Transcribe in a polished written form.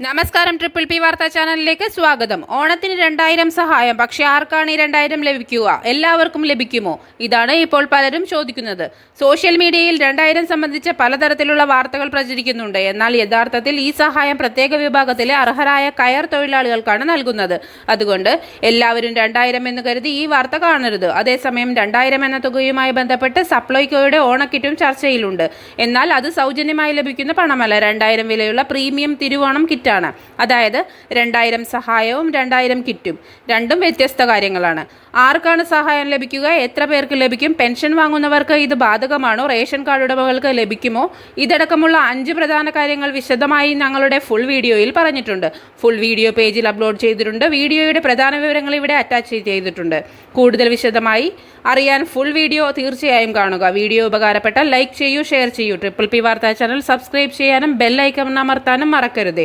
നമസ്കാരം, triple P വാർത്താ ചാനലിലേക്ക് സ്വാഗതം. ഓണത്തിന് 2000 സഹായം. പക്ഷേ ആർക്കാണ് ഈ 2000 ലഭിക്കുക? എല്ലാവർക്കും ലഭിക്കുമോ? ഇതാണ് ഇപ്പോൾ പലരും ചോദിക്കുന്നത്. സോഷ്യൽ മീഡിയയിൽ 2000 സംബന്ധിച്ച പലതരത്തിലുള്ള വാർത്തകൾ പ്രചരിക്കുന്നുണ്ട്. എന്നാൽ യഥാർത്ഥത്തിൽ ഈ സഹായം പ്രത്യേക വിഭാഗത്തിലെ അർഹരായ കയർ തൊഴിലാളികൾക്കാണ് നൽകുന്നത്. അതുകൊണ്ട് എല്ലാവരും 2000 എന്ന് കരുതി ഈ വാർത്ത കാണരുത്. അതേസമയം 2000 എന്ന തുകയുമായി ബന്ധപ്പെട്ട് സപ്ലൈകോയുടെ ഓണക്കിറ്റും ചർച്ചയിലുണ്ട്. എന്നാൽ അത് സൗജന്യമായി ലഭിക്കുന്ന പണമല്ല. 2000 വിലയുള്ള പ്രീമിയം തിരുവോണം കിറ്റ്. അതായത് 2000 സഹായവും 2000 കിറ്റും രണ്ടും വ്യത്യസ്ത കാര്യങ്ങളാണ്. ആർക്കാണ് സഹായം ലഭിക്കുക? എത്ര പേർക്ക് ലഭിക്കും? പെൻഷൻ വാങ്ങുന്നവർക്ക് ഇത് ബാധകമാണോ? റേഷൻ കാർഡ് ഉടമകൾക്ക് ലഭിക്കുമോ? ഇതടക്കമുള്ള 5 പ്രധാന കാര്യങ്ങൾ വിശദമായി ഞങ്ങളുടെ ഫുൾ വീഡിയോയിൽ പറഞ്ഞിട്ടുണ്ട്. ഫുൾ വീഡിയോ പേജിൽ അപ്ലോഡ് ചെയ്തിട്ടുണ്ട്. വീഡിയോയുടെ പ്രധാന വിവരങ്ങൾ ഇവിടെ അറ്റാച്ച് ചെയ്തിട്ടുണ്ട്. കൂടുതൽ വിശദമായി അറിയാൻ ഫുൾ വീഡിയോ തീർച്ചയായും കാണുക. വീഡിയോ ഉപകാരപ്പെട്ടാൽ ലൈക്ക് ചെയ്യൂ, ഷെയർ ചെയ്യൂ. ട്രിപ്പിൾ പി വാർത്താ ചാനൽ സബ്സ്ക്രൈബ് ചെയ്യാനും ബെൽ ഐക്കൺ അമർത്താനും മറക്കരുത്.